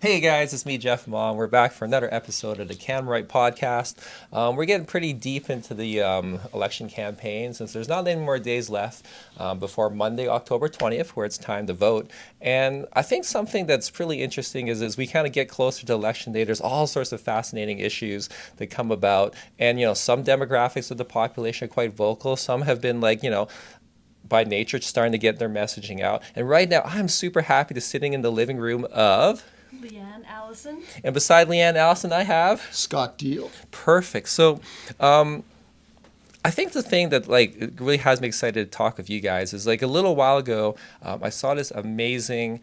Hey guys, it's me, Jeff Mom. We're back for another episode of the Canmorite podcast. We're getting pretty deep into the election campaign since there's not any more days left before Monday, October 20th, where it's time to vote. And I think something that's really interesting is as we kind of get closer to election day, there's all sorts of fascinating issues that come about. And, some demographics of the population are quite vocal. Some have been by nature starting to get their messaging out. And right now, I'm super happy to sitting in the living room of Leanne Allison. And beside Leanne Allison, I have Scott Diehl. Perfect. So, I think the thing that really has me excited to talk with you guys is a little while ago, I saw this amazing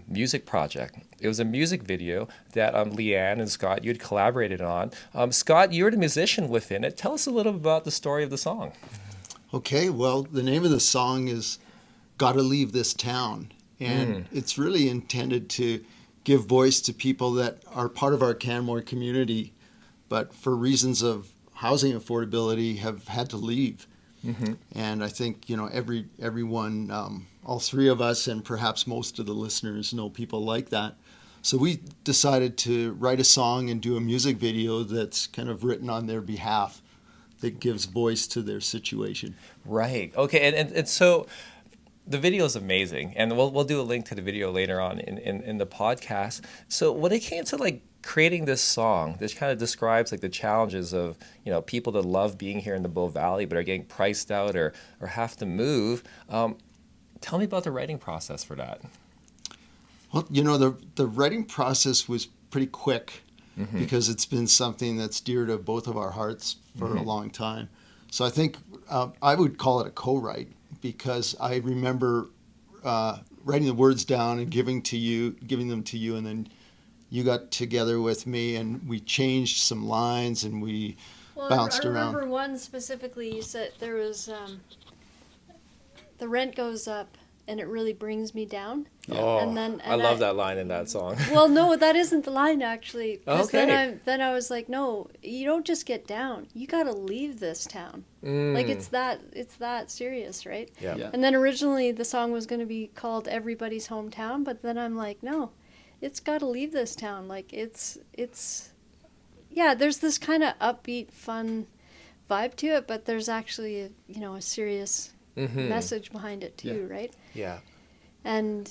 music project. It was a music video that Leanne and Scott, you had collaborated on. Scott, you were the musician within it. Tell us a little bit about the story of the song. Okay, well, the name of the song is "Gotta Leave This Town," and it's really intended to give voice to people that are part of our Canmore community, but for reasons of housing affordability have had to leave. Mm-hmm. And I think, everyone, all three of us and perhaps most of the listeners know people like that. So we decided to write a song and do a music video that's kind of written on their behalf that gives voice to their situation. Right. Okay. And so the video is amazing, and we'll do a link to the video later on in the podcast. So when it came to creating this song, this kind of describes the challenges of people that love being here in the Bow Valley but are getting priced out or have to move. Tell me about the writing process for that. Well, the writing process was pretty quick because it's been something that's dear to both of our hearts for a long time. So I think I would call it a co-write, because I remember writing the words down and giving them to you, and then you got together with me and we changed some lines and we bounced around. I remember one specifically. You said there was the rent goes up and it really brings me down. Oh, I love that line in that song. Well, no, that isn't the line actually. Okay. Then I was like, no, you don't just get down. You got to leave this town. It's that serious, right? Yeah. And then originally the song was going to be called Everybody's Hometown, but then I'm like, no, it's got to leave this town. There's this kind of upbeat, fun vibe to it, but there's actually a serious message behind it too, right? Yeah. And,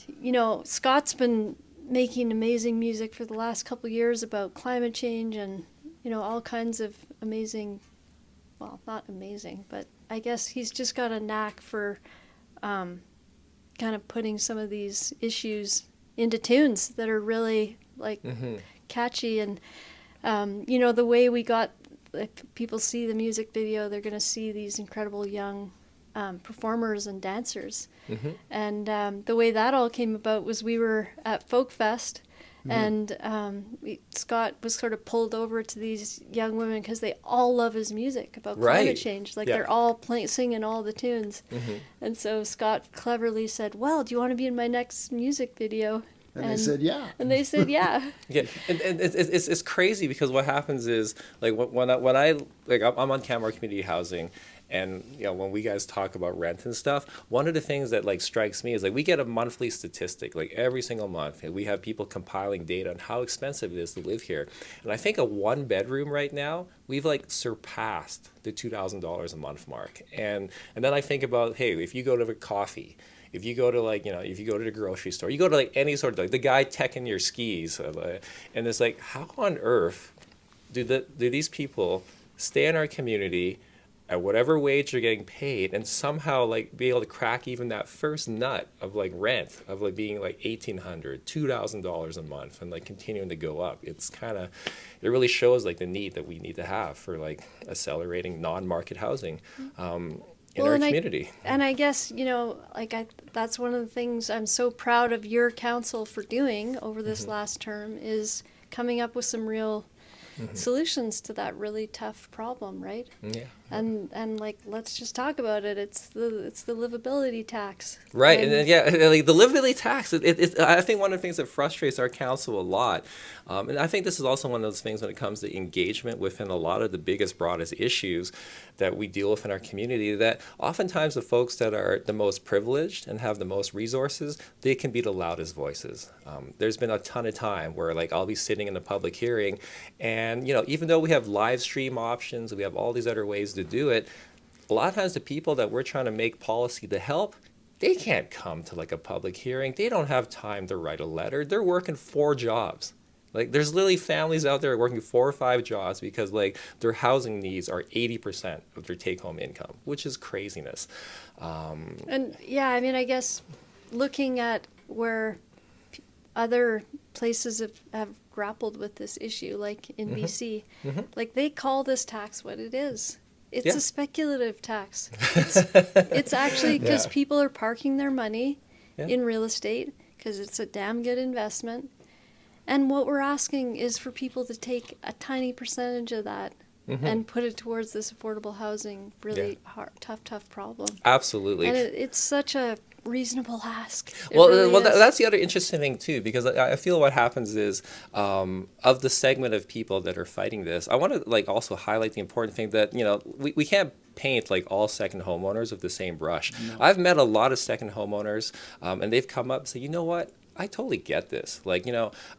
Scott's been making amazing music for the last couple of years about climate change and, all kinds of amazing, well, not amazing, but I guess he's just got a knack for kind of putting some of these issues into tunes that are really, catchy. And, the way we got, if people see the music video, they're going to see these incredible young performers and dancers. And the way that all came about was we were at Folk Fest, and Scott was sort of pulled over to these young women because they all love his music about climate change. They're all singing all the tunes. And so Scott cleverly said, well, do you want to be in my next music video? And they said, yeah. And they said, yeah. Yeah, and it's crazy because what happens is when I'm on Canmore Community Housing, and when we guys talk about rent and stuff, one of the things that strikes me is we get a monthly statistic every single month, and we have people compiling data on how expensive it is to live here. And I think a one bedroom right now, we've surpassed the $2,000 a month mark. And then I think about, hey, if you go to a coffee, if you go to if you go to the grocery store, you go to any sort of the guy teching your skis, and it's how on earth do these people stay in our community at whatever wage they're getting paid and somehow be able to crack even that first nut of rent of being $1,800, $2,000 a month and continuing to go up. It's it really shows the need that we need to have for accelerating non-market housing. In our community. I guess, that's one of the things I'm so proud of your council for doing over this last term is coming up with some real solutions to that really tough problem, right? Yeah. and like, let's just talk about it. It's the livability tax. Right, and then, yeah, like the livability tax. I think one of the things that frustrates our council a lot, and I think this is also one of those things when it comes to engagement within a lot of the biggest, broadest issues that we deal with in our community. That oftentimes the folks that are the most privileged and have the most resources, they can be the loudest voices. There's been a ton of time where like I'll be sitting in a public hearing, and even though we have live stream options, we have all these other ways to do it. A lot of times the people that we're trying to make policy to help, they can't come to like a public hearing. They don't have time to write a letter. They're working 4 jobs. Like there's literally families out there working 4 or 5 jobs because like their housing needs are 80% of their take-home income, which is craziness. And yeah, I mean, I guess looking at where other places have grappled with this issue, like in BC, like they call this tax what it is. It's a speculative tax. It's actually because people are parking their money in real estate because it's a damn good investment. And what we're asking is for people to take a tiny percentage of that and put it towards this affordable housing, really hard, tough problem. Absolutely. And it's such a reasonable ask. Well, that's the other interesting thing too, because I feel what happens is of the segment of people that are fighting this, I want to like also highlight the important thing that we can't paint like all second homeowners with the same brush. No. I've met a lot of second homeowners, and they've come up and say, you know what? I totally get this. Like,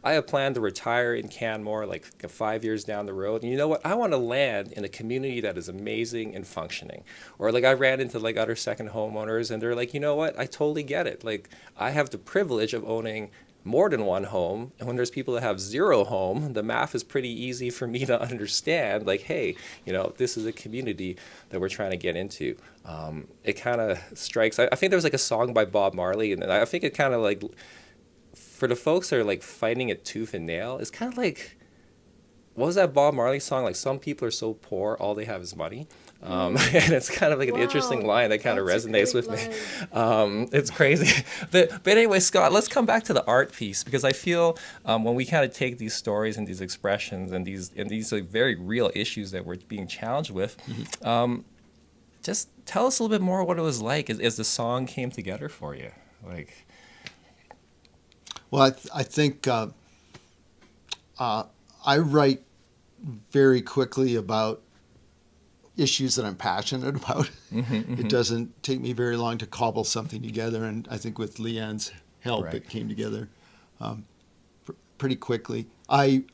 I have planned to retire in Canmore like 5 years down the road. And you know what? I want to land in a community that is amazing and functioning. Or like I ran into like other second homeowners and they're like, you know what? I totally get it. Like I have the privilege of owning more than one home. And when there's people that have 0 home, the math is pretty easy for me to understand. Like, hey, this is a community that we're trying to get into. It kind of strikes. I think there was like a song by Bob Marley, and I think it kind of like, for the folks that are like fighting it tooth and nail, it's kind of like, what was that Bob Marley song? Like, some people are so poor, all they have is money. And it's kind of like an interesting line that kind of resonates with me. It's crazy. But anyway, Scott, let's come back to the art piece, because I feel when we kind of take these stories and these expressions and these like very real issues that we're being challenged with, just tell us a little bit more what it was like as the song came together for you. Like, well, I think I write very quickly about issues that I'm passionate about. It doesn't take me very long to cobble something together, and I think with Leanne's help, it came together pretty quickly. I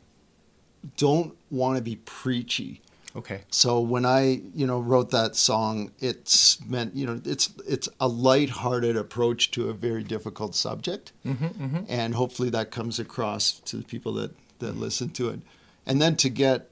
don't want to be preachy. Okay. So when I, wrote that song, it's meant, it's a lighthearted approach to a very difficult subject, and hopefully that comes across to the people that listen to it, and then to get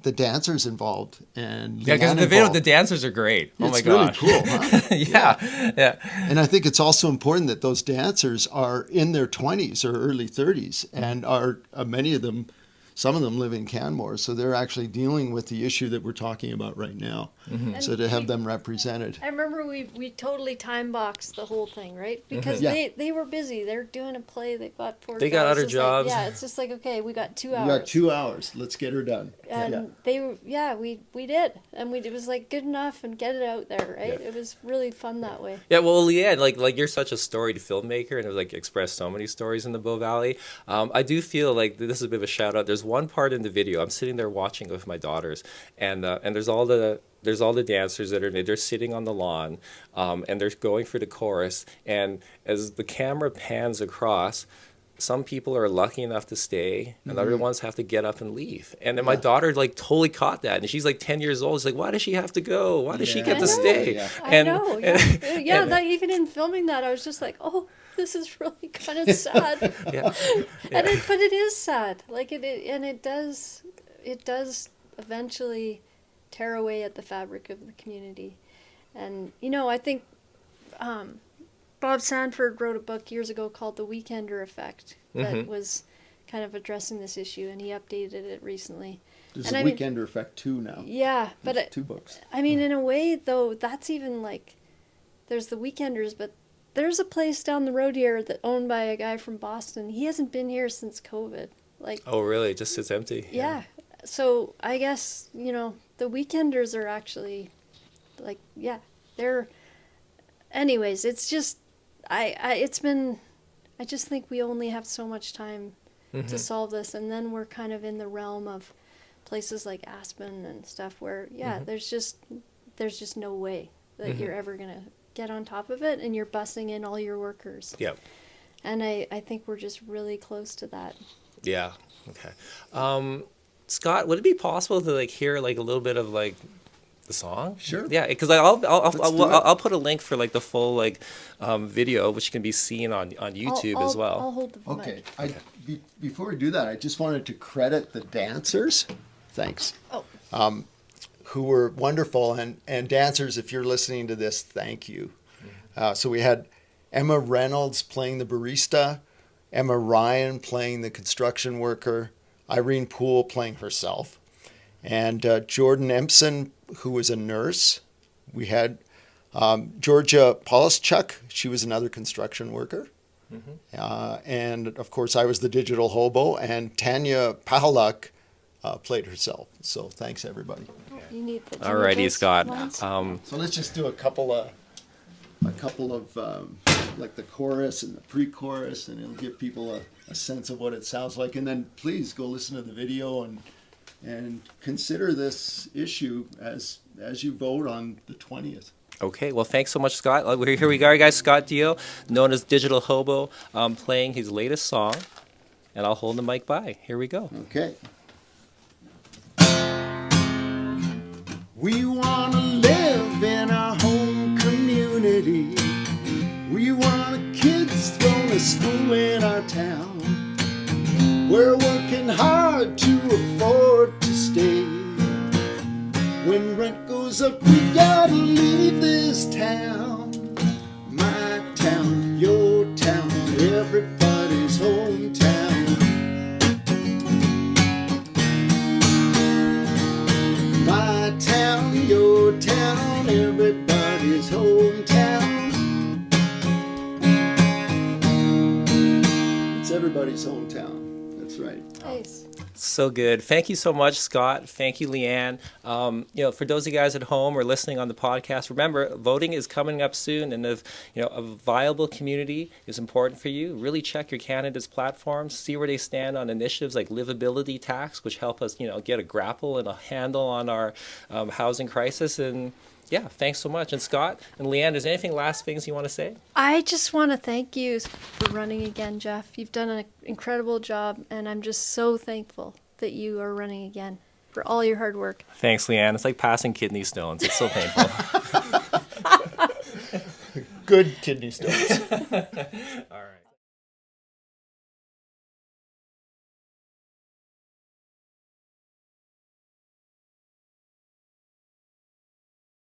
the dancers involved and yeah, because in the video the dancers are great. Oh my gosh, it's really cool, huh? yeah. And I think it's also important that those dancers are in their 20s or early 30s, and are many of them. Some of them live in Canmore, so they're actually dealing with the issue that we're talking about right now. So to have them represented. I remember we totally time boxed the whole thing, right? Because they were busy. They're doing a play. They've got 4 They got other jobs. Like, it's just like, okay, we got 2 hours. We got 2 hours. Let's get her done. And they were, we did. And it was like good enough and get it out there, right? It was really fun that way. Yeah, well, Leanne, like you're such a storied filmmaker, and have like expressed so many stories in the Bow Valley. I do feel like this is a bit of a shout out. There's one part in the video. I'm sitting there watching with my daughters, and there's all the dancers that they're sitting on the lawn, and they're going for the chorus. And as the camera pans across, some people are lucky enough to stay, and other ones have to get up and leave. And then my daughter like totally caught that, and she's like 10 years old. She's like, why does she have to go? Why does she get to stay? Yeah. I know. That even in filming that, I was just like, oh, this is really kind of sad. But it is sad. Like it does eventually tear away at the fabric of the community. And I think Bob Sanford wrote a book years ago called The Weekender Effect that was kind of addressing this issue, and he updated it recently. There's a Weekender Effect 2 now. Yeah, but there's 2 books. I mean, in a way, though, that's even like, there's the Weekenders, but there's a place down the road here that owned by a guy from Boston. He hasn't been here since COVID. Like, oh, really? It just sits empty? Yeah. So I guess, the weekenders are actually, like, yeah, they're. Anyways, it's just, I just think we only have so much time to solve this, and then we're kind of in the realm of places like Aspen and stuff where, there's just no way that you're ever gonna get on top of it, and you're bussing in all your workers. Yep. And I think we're just really close to that. Yeah. Okay. Scott, would it be possible to like hear like a little bit of like the song? Sure. Yeah, because I'll put a link for like the full like video, which can be seen on YouTube as well. I'll hold the Okay. mic. Before we do that, I just wanted to credit the dancers. Thanks. Oh. Who were wonderful. And dancers, if you're listening to this, thank you. So we had Emma Reynolds playing the barista, Emma Ryan playing the construction worker, Irene Poole playing herself, and Jordan Empson, who was a nurse. We had Georgia Polischuk. She was another construction worker. And, of course, I was the digital hobo, and Tanya Pahaluk played herself. So thanks, everybody. You need the Alrighty, jingles Scott. ones? So let's just do a couple of like the chorus and the pre-chorus, and it'll give people a sense of what it sounds like. And then please go listen to the video and consider this issue as you vote on the 20th. Okay, well, thanks so much, Scott. Here we go, guys. Scott Diehl, known as Digital Hobo, playing his latest song, and I'll hold the mic by. Here we go. Okay. We want to live in our home community. We want kids thrown to school in our town. We're working hard to afford to stay. When rent goes up, we gotta leave this town. My town, your town, everybody's hometown. My town, your town, everybody's hometown. It's everybody's hometown. That's right. Nice. So good. Thank you so much, Scott. Thank you, Leanne. For those of you guys at home or listening on the podcast, remember, voting is coming up soon, and if a viable community is important for you, really check your candidates' platforms, see where they stand on initiatives like Livability Tax, which help us, get a grapple and a handle on our housing crisis. And yeah, thanks so much. And Scott and Leanne, is there anything last things you want to say? I just want to thank you for running again, Jeff. You've done an incredible job, and I'm just so thankful that you are running again for all your hard work. Thanks, Leanne. It's like passing kidney stones. It's so painful. Good kidney stones. All right.